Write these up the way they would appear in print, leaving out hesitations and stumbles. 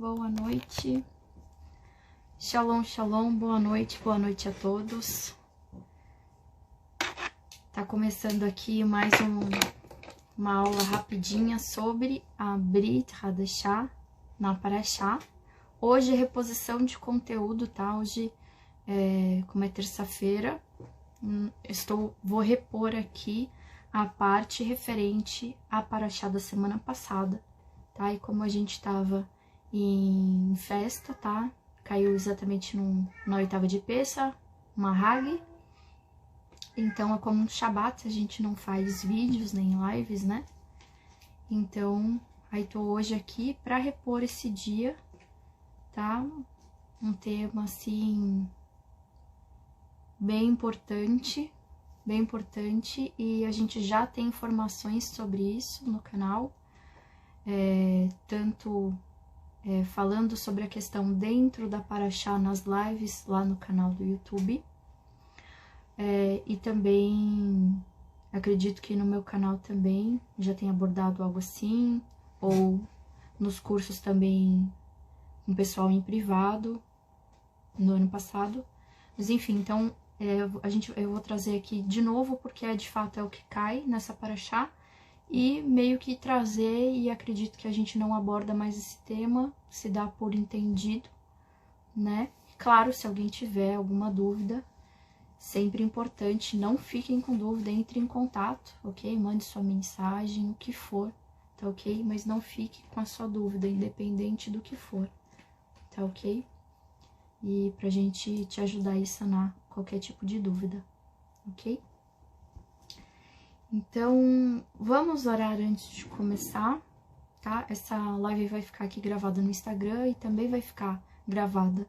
boa noite. Shalom, shalom, boa noite a todos. Tá começando aqui mais uma aula rapidinha sobre a Brit Hadashah na Parashá. Hoje é reposição de conteúdo, tá? Hoje, como é terça-feira, vou repor aqui a parte referente à Parashá da semana passada, tá? E como a gente tava em festa, tá? Caiu exatamente na oitava de Pessa, uma Hag. Então, é como um Shabat, a gente não faz vídeos nem lives, né? Então, aí tô hoje aqui pra repor esse dia, tá? Um tema, assim, bem importante, e a gente já tem informações sobre isso no canal, tanto falando sobre a questão dentro da Parashá nas lives lá no canal do YouTube, e também acredito que no meu canal também já tem abordado algo assim, ou nos cursos também com pessoal em privado no ano passado, mas enfim, então eu vou trazer aqui de novo porque de fato é o que cai nessa Parashá, e meio que trazer, e acredito que a gente não aborda mais esse tema, se dá por entendido, né? Claro, se alguém tiver alguma dúvida, sempre importante, não fiquem com dúvida, entre em contato, ok? Mande sua mensagem, o que for, tá ok? Mas não fique com a sua dúvida, independente do que for, tá ok? E pra gente te ajudar a sanar qualquer tipo de dúvida, ok? Então, vamos orar antes de começar, tá? Essa live vai ficar aqui gravada no Instagram e também vai ficar gravada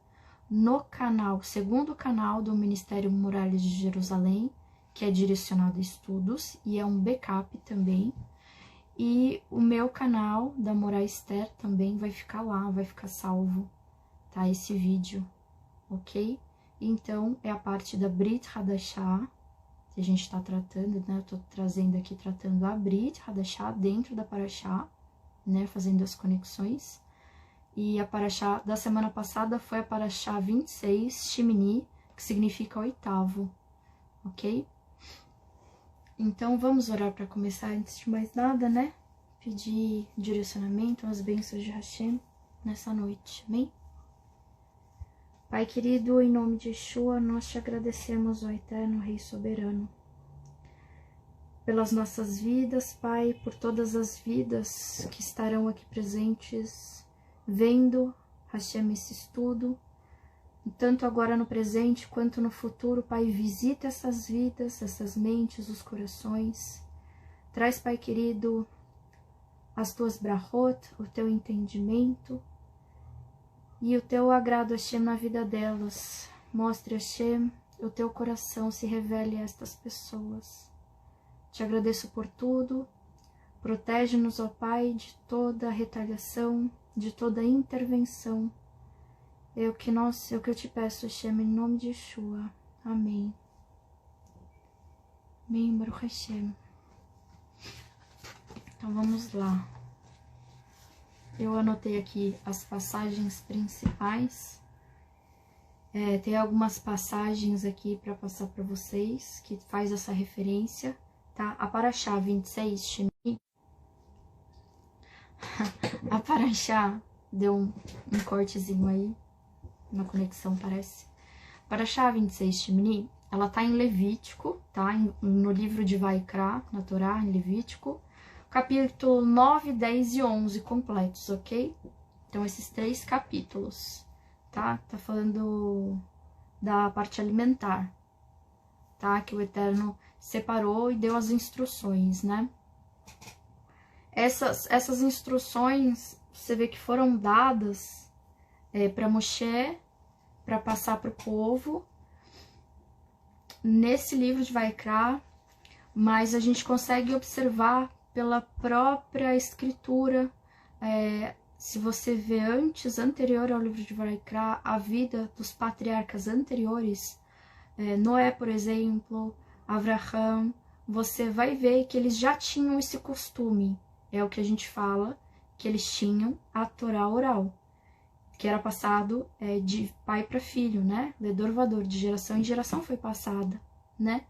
no canal, segundo canal do Ministério Muralhas de Jerusalém, que é direcionado a estudos e é um backup também. E o meu canal da Morá Esther também vai ficar lá, vai ficar salvo, tá? Esse vídeo, ok? Então, é a parte da Brit Hadashah que a gente tá tratando, né? Eu tô trazendo aqui, tratando a Brit Hadashah dentro da Parashá, né? Fazendo as conexões. E a Parashá da semana passada foi a Parashá 26, Shemini, que significa oitavo, ok? Então, vamos orar para começar antes de mais nada, né? Pedir direcionamento, as bênçãos de Hashem nessa noite, amém? Pai querido, em nome de Yeshua, nós te agradecemos, ó Eterno Rei Soberano, pelas nossas vidas, Pai, por todas as vidas que estarão aqui presentes, vendo, Hashem, esse estudo, tanto agora no presente quanto no futuro. Pai, visita essas vidas, essas mentes, os corações, traz, Pai querido, as tuas brahot, o teu entendimento, e o teu agrado, Hashem, na vida delas. Mostre, Hashem, o teu coração, se revele a estas pessoas. Te agradeço por tudo. Protege-nos, ó Pai, de toda retaliação, de toda intervenção. É o que eu te peço, Hashem, em nome de Yeshua. Amém. Amém, Baruch Hashem. Então vamos lá. Eu anotei aqui as passagens principais. Tem algumas passagens aqui para passar para vocês, que faz essa referência, tá? A Parashá 26, Shemini. A Parashá deu um cortezinho aí na conexão, parece. Parashá 26, Shemini, ela tá em Levítico, tá? No livro de Vaikra, na Torá, em Levítico. Capítulo 9, 10 e 11 completos, ok? Então, esses 3 capítulos, tá? Tá falando da parte alimentar, tá? Que o Eterno separou e deu as instruções, né? Essas instruções, você vê que foram dadas para Moshe, para passar para o povo, nesse livro de Vaikra, mas a gente consegue observar pela própria escritura, se você vê anterior ao livro de Vaikra, a vida dos patriarcas anteriores, Noé, por exemplo, Avraham, você vai ver que eles já tinham esse costume, é o que a gente fala, que eles tinham a Torá oral. que era passado de pai para filho, né? Ledor-vador, de geração em geração foi passada, né?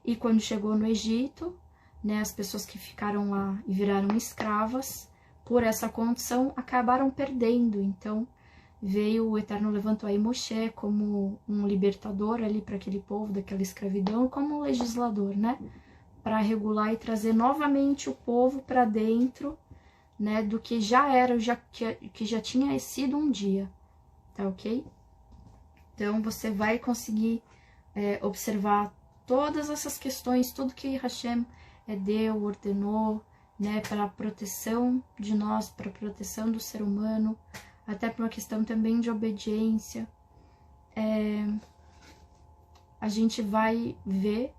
E quando chegou no Egito, né, as pessoas que ficaram lá e viraram escravas, por essa condição, acabaram perdendo. Então, veio o Eterno, levantou aí Moshe como um libertador ali para aquele povo daquela escravidão, como um legislador, né? Para regular e trazer novamente o povo para dentro, né, do que já era, que já tinha sido um dia, tá ok? Então, você vai conseguir observar todas essas questões, tudo que Hashem deu, ordenou, né, para a proteção de nós, para a proteção do ser humano, até por uma questão também de obediência. A gente vai ver,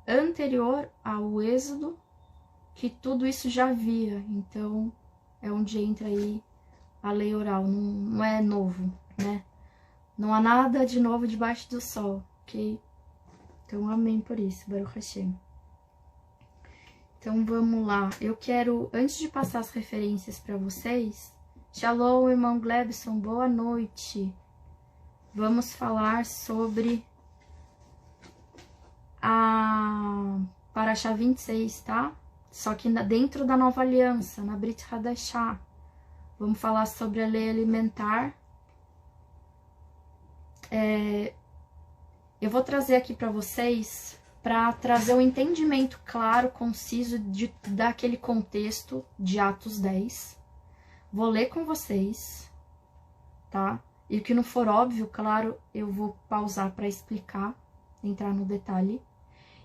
anterior ao Êxodo, que tudo isso já havia. Então, é onde entra aí a lei oral, não é novo, né? Não há nada de novo debaixo do sol, ok? Então, amém por isso, Baruch Hashem. Então, vamos lá. Eu quero, antes de passar as referências para vocês, Shalom, irmão Glebson, boa noite. Vamos falar sobre a Parashá 26, tá? Só que dentro da Nova Aliança, na Brit Hadashah. Vamos falar sobre a lei alimentar. Eu vou trazer aqui para vocês, para trazer um entendimento claro, conciso daquele contexto de Atos 10. Vou ler com vocês, tá? E o que não for óbvio, claro, eu vou pausar para explicar, entrar no detalhe.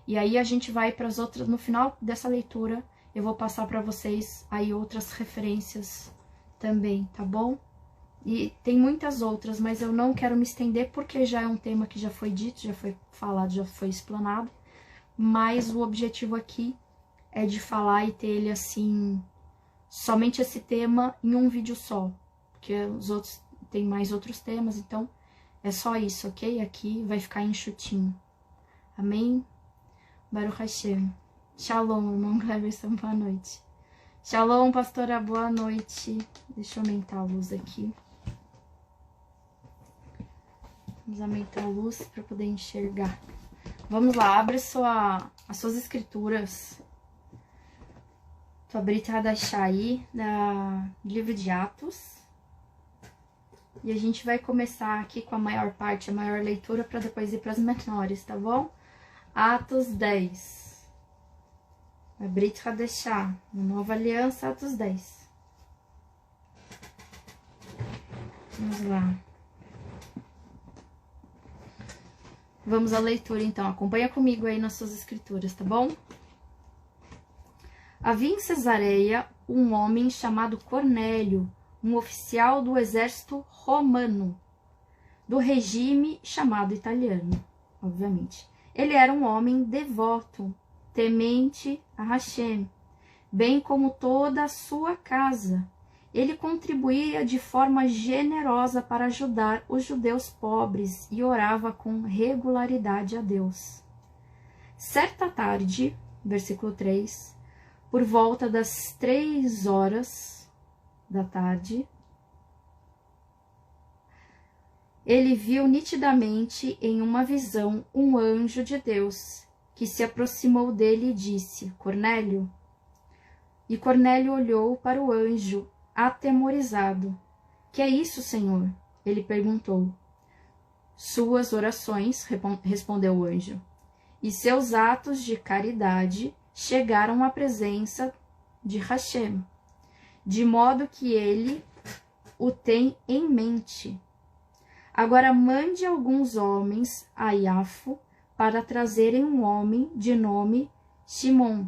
E aí a gente vai para as outras, no final dessa leitura, eu vou passar para vocês aí outras referências também, tá bom? E tem muitas outras, mas eu não quero me estender porque já é um tema que já foi dito, já foi falado, já foi explanado. Mas o objetivo aqui é de falar e ter ele assim, somente esse tema em um vídeo só. Porque os outros tem mais outros temas, então é só isso, ok? Aqui vai ficar enxutinho. Amém? Baruch Hashem. Shalom, irmão Cleverson, boa noite. Shalom, pastora, boa noite. Deixa eu aumentar a luz aqui. Vamos aumentar a luz para poder enxergar. Vamos lá, abre as suas escrituras. Tua Brit Hadashah aí, do livro de Atos. E a gente vai começar aqui com a maior parte, a maior leitura, para depois ir para as menores, tá bom? Atos 10. A Brit Hadashah, Nova Aliança, Atos 10. Vamos lá. Vamos à leitura, então. Acompanha comigo aí nas suas escrituras, tá bom? Havia em Cesareia um homem chamado Cornélio, um oficial do exército romano, do regime chamado italiano, obviamente. Ele era um homem devoto, temente a Hashem, bem como toda a sua casa. Ele contribuía de forma generosa para ajudar os judeus pobres e orava com regularidade a Deus. Certa tarde, versículo 3, por volta das 3 horas da tarde, ele viu nitidamente em uma visão um anjo de Deus que se aproximou dele e disse: Cornélio. E Cornélio olhou para o anjo, atemorizado. Que é isso, Senhor? Ele perguntou. Suas orações, respondeu o anjo, e seus atos de caridade chegaram à presença de Hashem, de modo que ele o tem em mente. Agora mande alguns homens a Iafo para trazerem um homem de nome Shimon,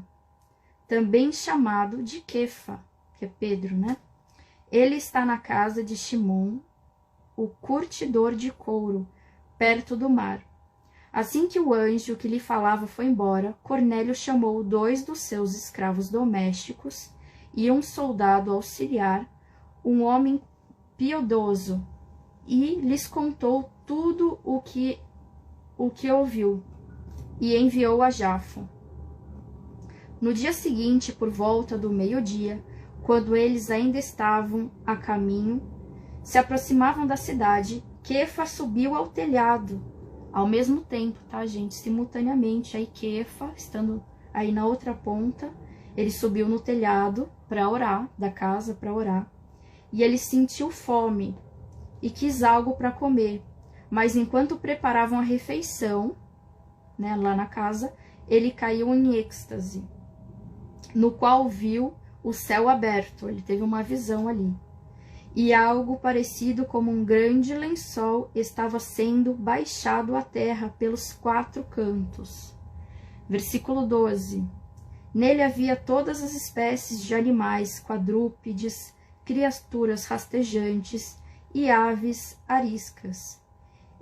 também chamado de Kefa, que é Pedro, né? Ele está na casa de Shimon, o curtidor de couro, perto do mar. Assim que o anjo que lhe falava foi embora, Cornélio chamou 2 dos seus escravos domésticos e um soldado auxiliar, um homem piedoso, e lhes contou tudo o que ouviu, e enviou a Jafo. No dia seguinte, por volta do meio-dia, quando eles ainda estavam a caminho, se aproximavam da cidade, Quefa subiu ao telhado, ao mesmo tempo, tá, gente? Simultaneamente, aí Quefa, estando aí na outra ponta, ele subiu no telhado para orar, da casa para orar, e ele sentiu fome e quis algo para comer, mas enquanto preparavam a refeição, né, lá na casa, ele caiu em êxtase, no qual viu o céu aberto, ele teve uma visão ali, e algo parecido como um grande lençol estava sendo baixado à terra pelos 4 cantos. Versículo 12. Nele havia todas as espécies de animais, quadrúpedes, criaturas rastejantes e aves ariscas.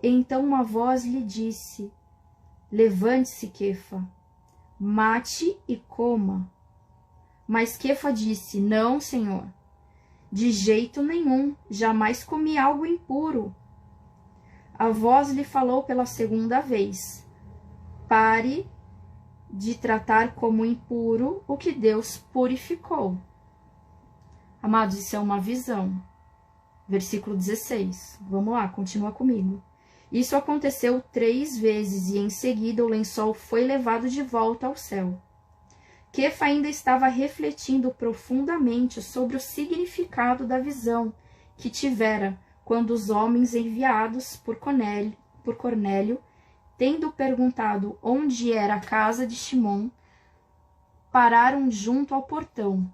Então uma voz lhe disse: levante-se, Quefa, mate e coma. Mas Quefa disse: não, Senhor, de jeito nenhum, jamais comi algo impuro. A voz lhe falou pela segunda vez: pare de tratar como impuro o que Deus purificou. Amados, isso é uma visão. Versículo 16. Vamos lá, continua comigo. Isso aconteceu 3 vezes e em seguida o lençol foi levado de volta ao céu. Quefa ainda estava refletindo profundamente sobre o significado da visão que tivera quando os homens enviados por Cornélio, tendo perguntado onde era a casa de Shimon, pararam junto ao portão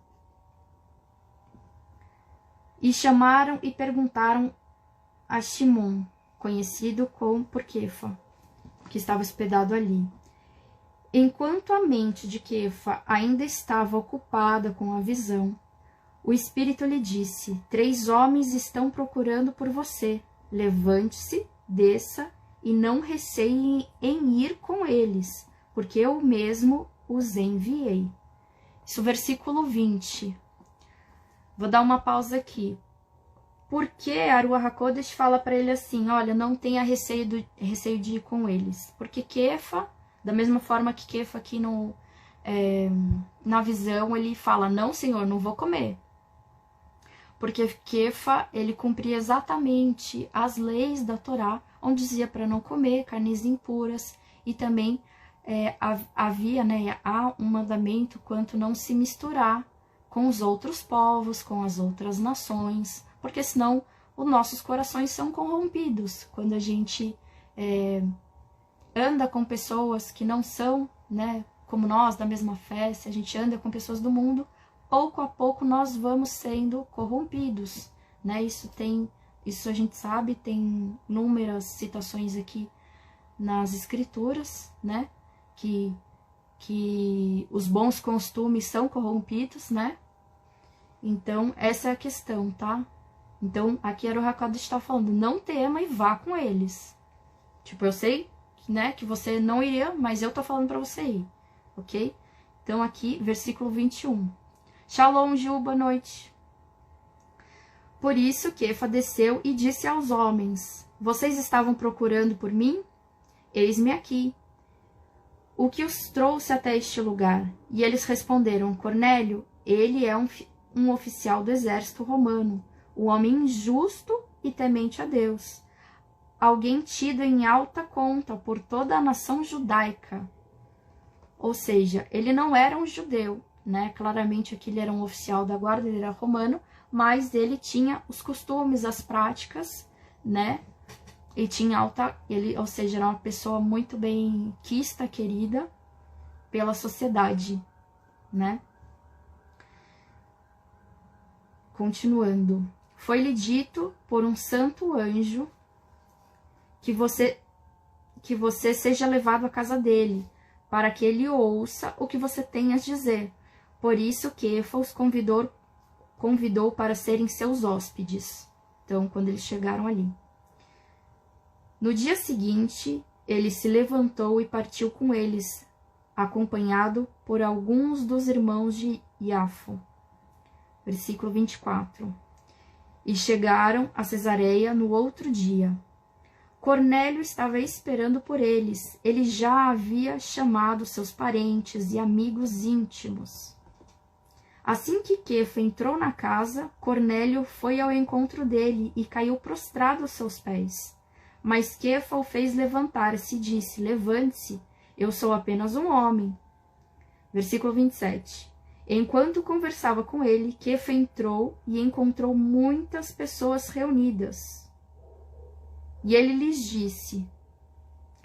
e chamaram e perguntaram a Shimon, conhecido por Quefa, que estava hospedado ali. Enquanto a mente de Quefa ainda estava ocupada com a visão, o Espírito lhe disse: 3 homens estão procurando por você. Levante-se, desça e não receie em ir com eles, porque eu mesmo os enviei. Isso, versículo 20. Vou dar uma pausa aqui. Por que a Ruach HaKodesh fala para ele assim: olha, não tenha receio de ir com eles? Porque Quefa, da mesma forma que Quefa aqui na visão, ele fala: não, Senhor, não vou comer. Porque Quefa, ele cumpria exatamente as leis da Torá, onde dizia para não comer carnes impuras, e também havia, né, há um mandamento quanto não se misturar com os outros povos, com as outras nações, porque senão os nossos corações são corrompidos quando a gente anda com pessoas que não são, né, como nós, da mesma fé. Se a gente anda com pessoas do mundo, pouco a pouco nós vamos sendo corrompidos, né? Isso a gente sabe, tem inúmeras citações aqui nas escrituras, né? Que os bons costumes são corrompidos, né? Então, essa é a questão, tá? Então, aqui a Ruach HaKodesh está falando: não tema e vá com eles. Tipo, eu sei, né, que você não iria, mas eu tô falando para você ir, ok? Então, aqui, versículo 21. Shalom, Gil, boa noite. Por isso, Quefa desceu e disse aos homens: vocês estavam procurando por mim? Eis-me aqui. O que os trouxe até este lugar? E eles responderam: Cornélio, ele é um oficial do exército romano, um homem justo e temente a Deus, alguém tido em alta conta por toda a nação judaica. Ou seja, ele não era um judeu, né? Claramente aqui ele era um oficial da guarda, ele era romano, mas ele tinha os costumes, as práticas, né? E tinha ou seja, era uma pessoa muito bem quista, querida pela sociedade, né? Continuando. Foi-lhe dito por um santo anjo que você seja levado à casa dele, para que ele ouça o que você tem a dizer. Por isso Quefa os convidou para serem seus hóspedes. Então, quando eles chegaram ali. No dia seguinte, ele se levantou e partiu com eles, acompanhado por alguns dos irmãos de Iafo. Versículo 24. E chegaram a Cesareia no outro dia. Cornélio estava esperando por eles. Ele já havia chamado seus parentes e amigos íntimos. Assim que Quefa entrou na casa, Cornélio foi ao encontro dele e caiu prostrado aos seus pés. Mas Quefa o fez levantar-se e disse: levante-se, eu sou apenas um homem. Versículo 27. Enquanto conversava com ele, Quefa entrou e encontrou muitas pessoas reunidas. E ele lhes disse,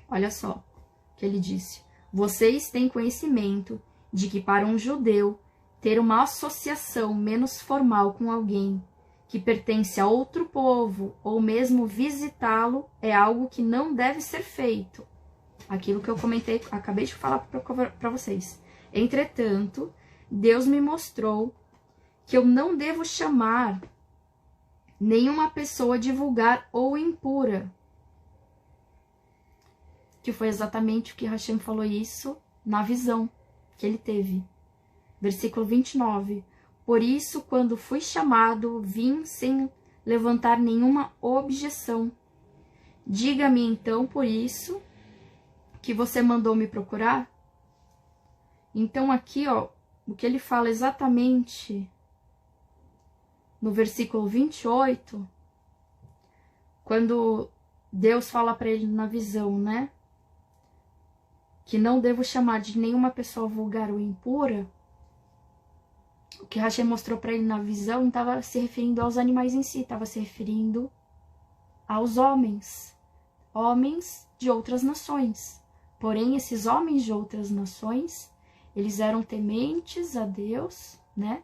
olha só o que ele disse: vocês têm conhecimento de que para um judeu ter uma associação menos formal com alguém que pertence a outro povo ou mesmo visitá-lo é algo que não deve ser feito. Aquilo que eu comentei, acabei de falar para vocês. Entretanto, Deus me mostrou que eu não devo chamar nenhuma pessoa de vulgar ou impura. Que foi exatamente o que Hashem falou isso na visão que ele teve. Versículo 29. Por isso, quando fui chamado, vim sem levantar nenhuma objeção. Diga-me então, por isso, que você mandou me procurar? Então aqui, ó, o que ele fala exatamente no versículo 28, quando Deus fala para ele na visão, né? Que não devo chamar de nenhuma pessoa vulgar ou impura. O que Hashem mostrou para ele na visão não estava se referindo aos animais em si, estava se referindo aos homens. Homens de outras nações. Porém, esses homens de outras nações, eles eram tementes a Deus, né?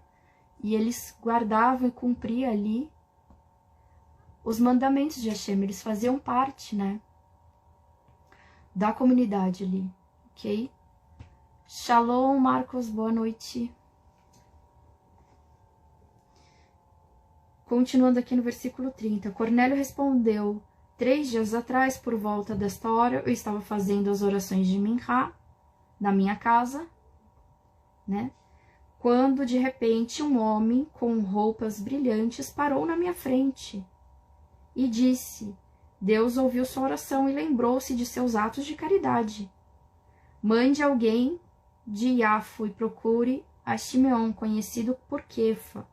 E eles guardavam e cumpriam ali os mandamentos de Hashem. Eles faziam parte, né? Da comunidade ali, ok? Shalom, Marcos, boa noite. Continuando aqui no versículo 30. Cornélio respondeu: 3 dias atrás, por volta desta hora, eu estava fazendo as orações de Minhá na minha casa, né? Quando, de repente, um homem com roupas brilhantes parou na minha frente e disse: Deus ouviu sua oração e lembrou-se de seus atos de caridade. Mande alguém de Iafo e procure a Shimeon, conhecido por Quefa,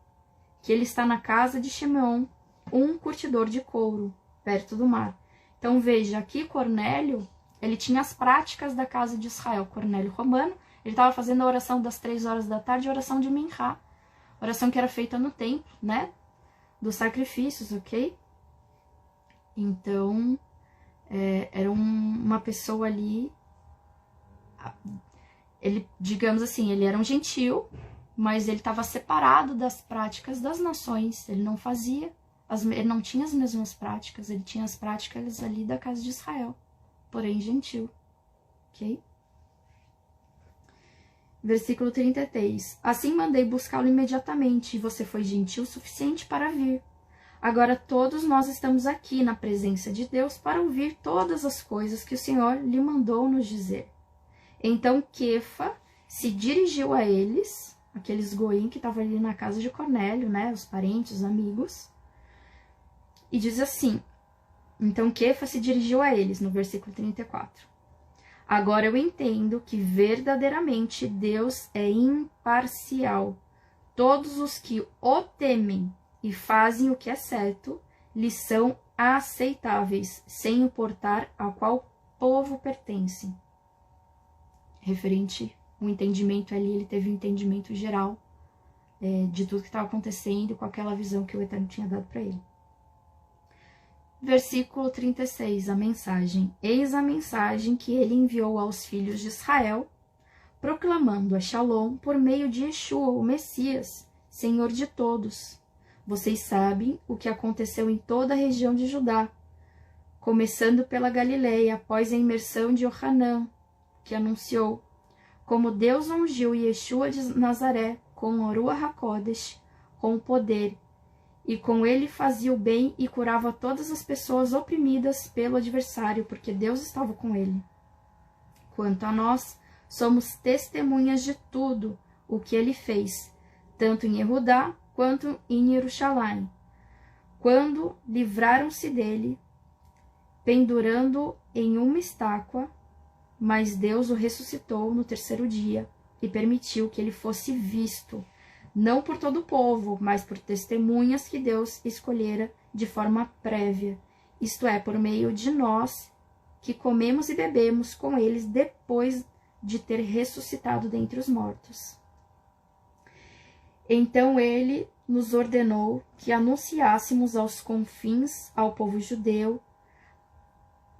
que ele está na casa de Shimeon, um curtidor de couro, perto do mar. Então veja, aqui Cornélio, ele tinha as práticas da casa de Israel. Cornélio romano, ele estava fazendo a oração das 3 horas da tarde, a oração de Minhá, oração que era feita no templo, né, dos sacrifícios, ok? Então, era uma pessoa ali, ele, digamos assim, ele era um gentil, mas ele estava separado das práticas das nações, ele não fazia, ele não tinha as mesmas práticas, ele tinha as práticas ali da casa de Israel, porém gentil, ok? Versículo 33. Assim mandei buscá-lo imediatamente, e você foi gentil o suficiente para vir. Agora todos nós estamos aqui na presença de Deus para ouvir todas as coisas que o Senhor lhe mandou nos dizer. Então Quefa se dirigiu a eles, aqueles goim que estavam ali na casa de Cornélio, né, os parentes, os amigos, e diz assim, então Quefa se dirigiu a eles, no versículo 34. Agora eu entendo que verdadeiramente Deus é imparcial. Todos os que o temem e fazem o que é certo, lhes são aceitáveis, sem importar a qual povo pertencem. Referente ao entendimento ali, ele teve um entendimento geral de tudo que estava acontecendo com aquela visão que o Eterno tinha dado para ele. Versículo 36, a mensagem. Eis a mensagem que ele enviou aos filhos de Israel, proclamando a Shalom por meio de Yeshua, o Messias, Senhor de todos. Vocês sabem o que aconteceu em toda a região de Judá, começando pela Galileia, após a imersão de Yohanan, que anunciou, como Deus ungiu Yeshua de Nazaré com o Ruach HaKodesh, com o poder, e com ele fazia o bem e curava todas as pessoas oprimidas pelo adversário, porque Deus estava com ele. Quanto a nós, somos testemunhas de tudo o que ele fez, tanto em Yehudá quanto em Jerusalém, quando livraram-se dele, pendurando-o em uma estátua, mas Deus o ressuscitou no terceiro dia e permitiu que ele fosse visto, não por todo o povo, mas por testemunhas que Deus escolhera de forma prévia, isto é, por meio de nós, que comemos e bebemos com eles depois de ter ressuscitado dentre os mortos. Então ele nos ordenou que anunciássemos aos confins ao povo judeu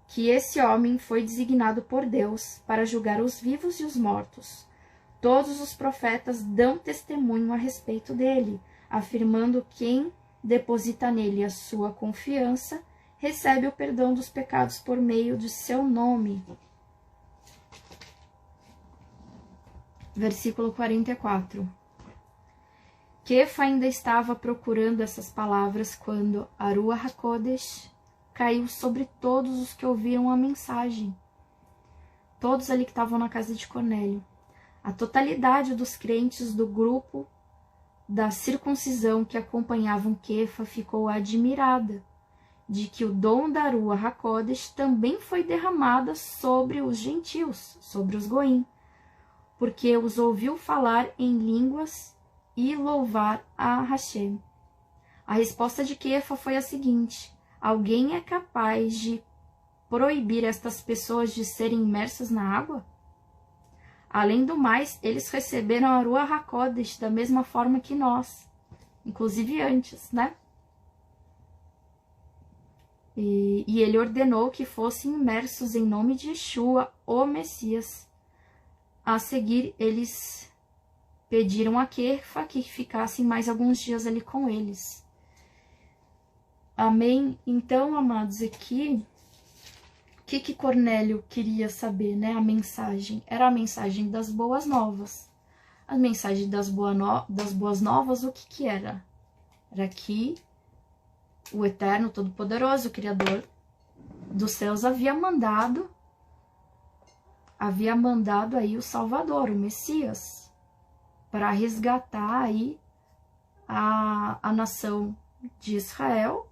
que esse homem foi designado por Deus para julgar os vivos e os mortos. Todos os profetas dão testemunho a respeito dele, afirmando que quem deposita nele a sua confiança recebe o perdão dos pecados por meio de seu nome. Versículo 44. Kefa ainda estava procurando essas palavras quando Aruach HaKodesh caiu sobre todos os que ouviram a mensagem. Todos ali que estavam na casa de Cornélio. A totalidade dos crentes do grupo da circuncisão que acompanhavam Kefa ficou admirada de que o dom da Aruach HaKodesh também foi derramada sobre os gentios, sobre os goim, porque os ouviu falar em línguas e louvar a Hashem. A resposta de Kefa foi a seguinte: alguém é capaz de proibir estas pessoas de serem imersas na água? Além do mais, eles receberam a Aruach HaKodesh da mesma forma que nós, inclusive antes, né? E ele ordenou que fossem imersos em nome de Yeshua, o Messias. A seguir, eles pediram a Kefa que ficassem mais alguns dias ali com eles. Amém? Então, amados, aqui, o que Cornélio queria saber, né? A mensagem. Era a mensagem das boas novas. A mensagem das boas novas, o que era? Era que o Eterno, Todo-Poderoso, o Criador dos céus, havia mandado aí o Salvador, o Messias, para resgatar aí a nação de Israel,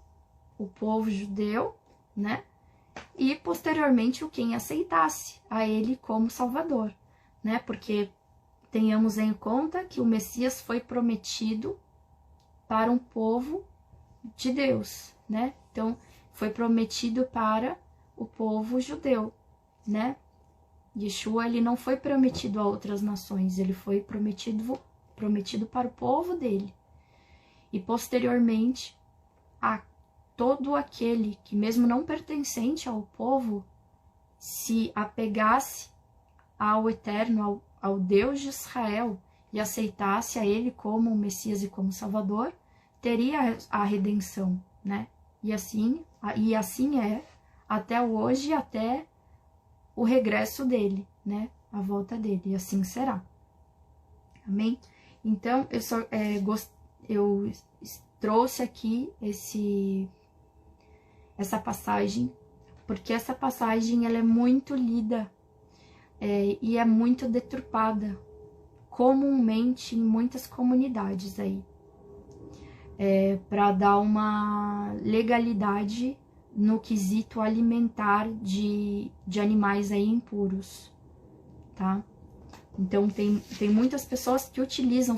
o povo judeu, né? E posteriormente o quem aceitasse a ele como Salvador, né? Porque tenhamos em conta que o Messias foi prometido para um povo de Deus, né? Então, foi prometido para o povo judeu, né? Yeshua, ele não foi prometido a outras nações, ele foi prometido para o povo dele. E posteriormente, a todo aquele que, mesmo não pertencente ao povo, se apegasse ao Eterno, ao Deus de Israel, e aceitasse a ele como o Messias e como Salvador, teria a redenção, né? E assim é até hoje, até o regresso dele, né? A volta dele, e assim será. Amém? Então, eu trouxe aqui essa passagem, porque essa passagem ela é muito lida e é muito deturpada comumente em muitas comunidades aí, para dar uma legalidade no quesito alimentar de animais aí impuros, tá? Então tem muitas pessoas que utilizam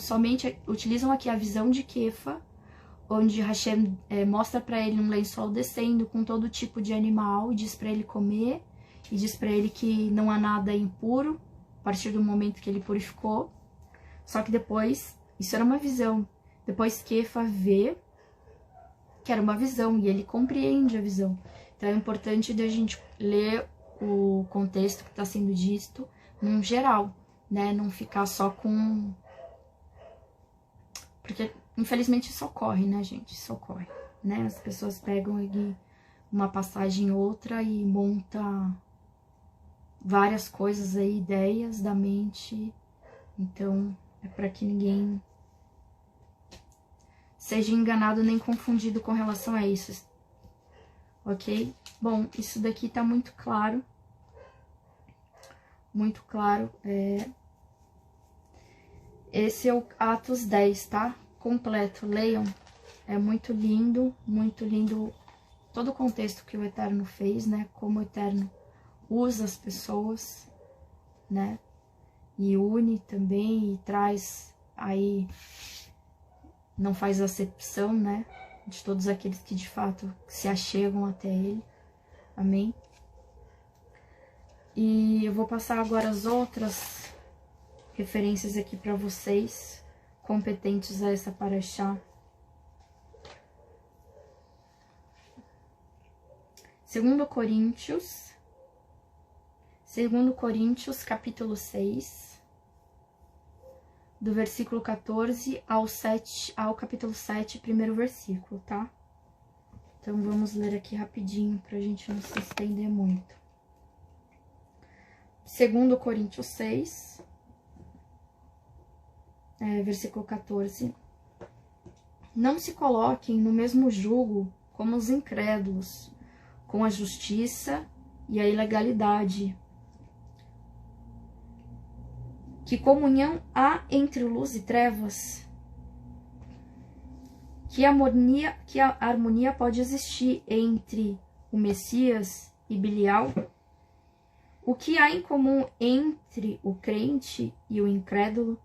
aqui a visão de Kefa, onde Hashem mostra para ele um lençol descendo com todo tipo de animal, diz para ele comer, e diz para ele que não há nada impuro a partir do momento que ele purificou. Só que depois, isso era uma visão, depois Kefa vê que era uma visão e ele compreende a visão. Então é importante a gente ler o contexto que está sendo dito num geral, né? Não ficar só com... Porque infelizmente isso ocorre, né, gente? Isso ocorre, né? As pessoas pegam ali uma passagem outra e montam várias coisas aí, ideias da mente. Então é para que ninguém seja enganado nem confundido com relação a isso, ok? Bom, isso daqui tá muito claro, esse é o Atos 10, tá? Completo, leiam, é muito lindo todo o contexto que o Eterno fez, né? Como o Eterno usa as pessoas, né? E une também e traz aí não faz acepção, né, de todos aqueles que de fato se achegam até ele. Amém? E eu vou passar agora as outras referências aqui para vocês, competentes a essa paraxá. 2 Coríntios, capítulo 6, do versículo 14 ao capítulo 7, primeiro versículo, tá? Então, vamos ler aqui rapidinho, pra gente não se estender muito. 2 Coríntios 6, versículo 14. Não se coloquem no mesmo jugo como os incrédulos, com a justiça e a ilegalidade. Que comunhão há entre luz e trevas? Que harmonia pode existir entre o Messias e Belial? O que há em comum entre o crente e o incrédulo?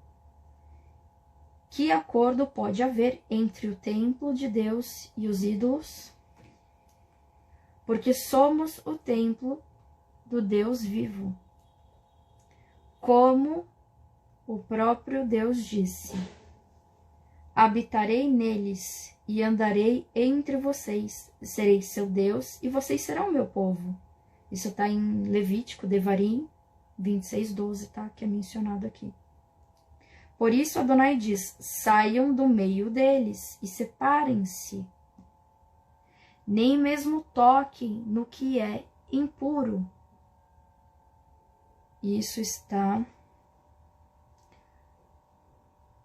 Que acordo pode haver entre o templo de Deus e os ídolos? Porque somos o templo do Deus vivo. Como o próprio Deus disse: habitarei neles e andarei entre vocês, serei seu Deus e vocês serão meu povo. Isso está em Levítico, Devarim 26:12, tá? Que é mencionado aqui. Por isso Adonai diz: saiam do meio deles e separem-se. Nem mesmo toquem no que é impuro. Isso está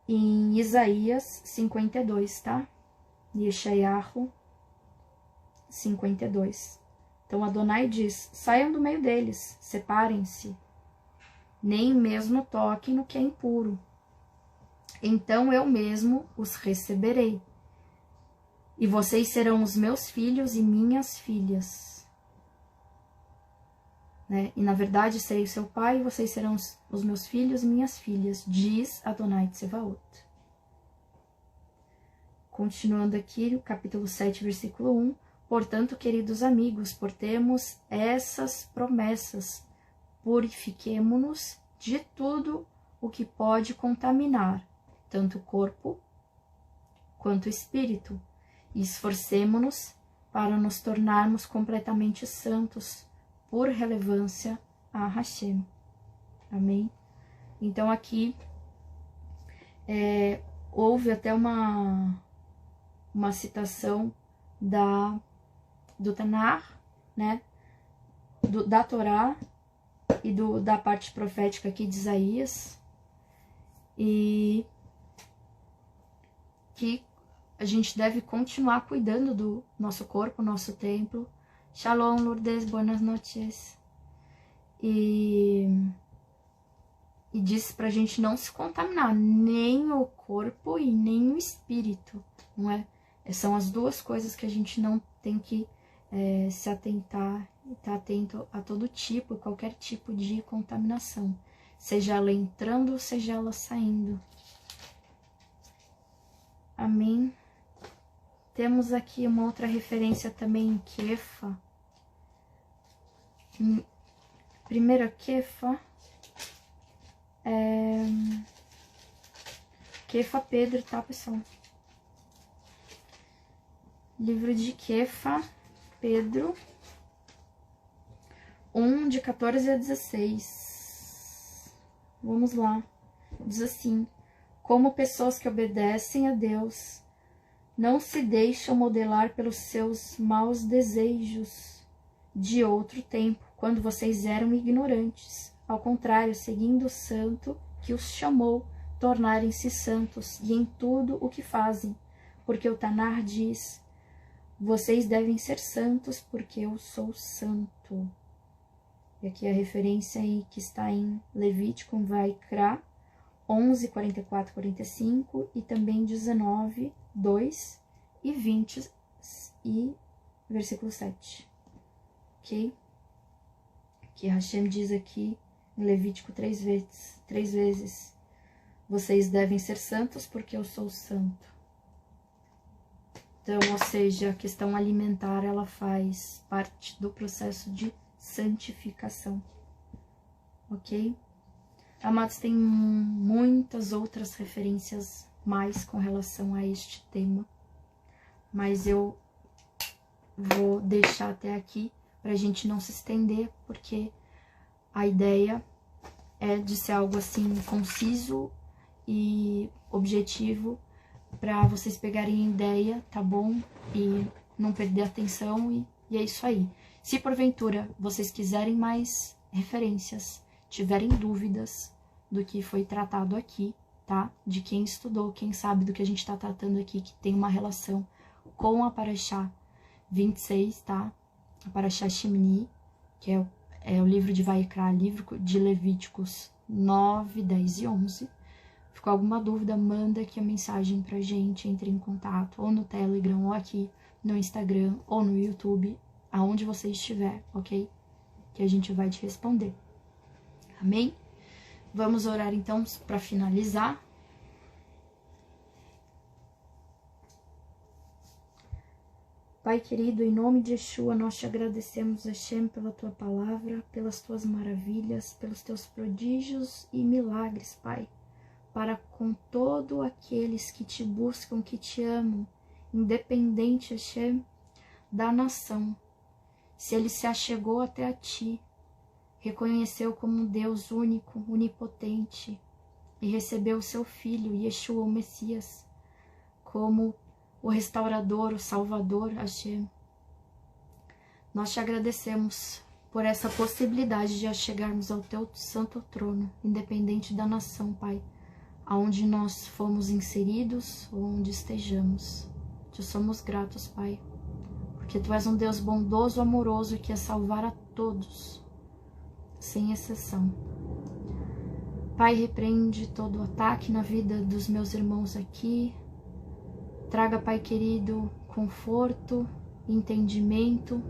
em Isaías 52, tá? Yeshayahu 52. Então Adonai diz: saiam do meio deles, separem-se. Nem mesmo toquem no que é impuro. Então eu mesmo os receberei. E vocês serão os meus filhos e minhas filhas. Né? E na verdade serei seu pai e vocês serão os meus filhos e minhas filhas, diz Adonai Tsevaot. Continuando aqui, no capítulo 7, versículo 1. Portanto, queridos amigos, por termos essas promessas, purifiquemo-nos de tudo o que pode contaminar, tanto o corpo quanto o espírito, e esforcemo-nos para nos tornarmos completamente santos, por relevância a Hashem. Amém? Então aqui houve até uma citação do Tanar, né? Da Torá e da parte profética aqui de Isaías, e que a gente deve continuar cuidando do nosso corpo, nosso templo. Shalom, Lourdes, buenas noches. E diz pra gente não se contaminar, nem o corpo e nem o espírito, não é? São as duas coisas que a gente não tem que se atentar, estar atento a todo tipo, qualquer tipo de contaminação, seja ela entrando, seja ela saindo. Amém? Temos aqui uma outra referência também em Kefa. Primeira Kefa. Kefa Pedro, tá, pessoal? Livro de Kefa Pedro 1, de 14 a 16. Vamos lá. Diz assim: como pessoas que obedecem a Deus, não se deixam modelar pelos seus maus desejos de outro tempo, quando vocês eram ignorantes. Ao contrário, seguindo o santo que os chamou, tornarem-se santos e em tudo o que fazem. Porque o Tanar diz: vocês devem ser santos, porque eu sou santo. E aqui a referência aí que está em Levítico, Vaikra 11, 44, 45 e também 19, 2 e 20 e versículo 7. Ok? Que Hashem diz aqui em Levítico 3 vezes: vocês devem ser santos porque eu sou santo. Então, ou seja, a questão alimentar, ela faz parte do processo de santificação, ok? Amados, tem muitas outras referências mais com relação a este tema, mas eu vou deixar até aqui para a gente não se estender, porque a ideia é de ser algo assim conciso e objetivo para vocês pegarem ideia, tá bom? E não perder a atenção e é isso aí. Se porventura vocês quiserem mais referências, tiverem dúvidas do que foi tratado aqui, tá? De quem estudou, quem sabe do que a gente tá tratando aqui, que tem uma relação com a Parashá 26, tá? A Parashá Shemini, que é o livro de Vaikra, livro de Levíticos 9, 10 e 11. Ficou alguma dúvida, manda aqui a mensagem pra gente, entre em contato, ou no Telegram, ou aqui no Instagram, ou no YouTube, aonde você estiver, ok? Que a gente vai te responder. Amém? Vamos orar então para finalizar. Pai querido, em nome de Yeshua, nós te agradecemos, Hashem, pela tua palavra, pelas tuas maravilhas, pelos teus prodígios e milagres, Pai, para com todos aqueles que te buscam, que te amam, independente, Hashem, da nação. Se ele se achegou até a ti, reconheceu como Deus único, onipotente, e recebeu o seu Filho, Yeshua, o Messias, como o restaurador, o salvador, Hashem. Nós te agradecemos por essa possibilidade de chegarmos ao teu santo trono, independente da nação, Pai, aonde nós fomos inseridos ou onde estejamos. Te somos gratos, Pai, porque tu és um Deus bondoso, amoroso, que quer salvar a todos, sem exceção. Pai, repreende todo ataque na vida dos meus irmãos aqui. Traga, Pai querido, conforto, entendimento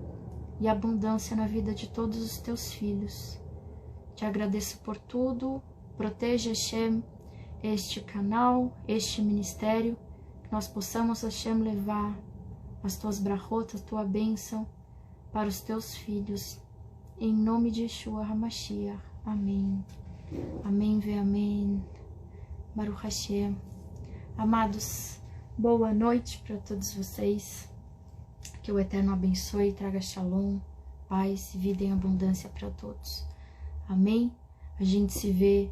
e abundância na vida de todos os teus filhos. Te agradeço por tudo. Proteja, Hashem, este canal, este ministério, que nós possamos, Hashem, levar as tuas brachot, a tua bênção para os teus filhos. Em nome de Yeshua HaMashiach. Amém. Amém, ve amém. Baruch Hashem. Amados, boa noite para todos vocês. Que o Eterno abençoe e traga shalom, paz e vida em abundância para todos. Amém? A gente se vê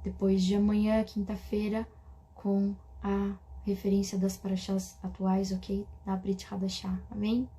depois de amanhã, quinta-feira, com a referência das parashás atuais, ok? Da Brit Hadashah. Amém?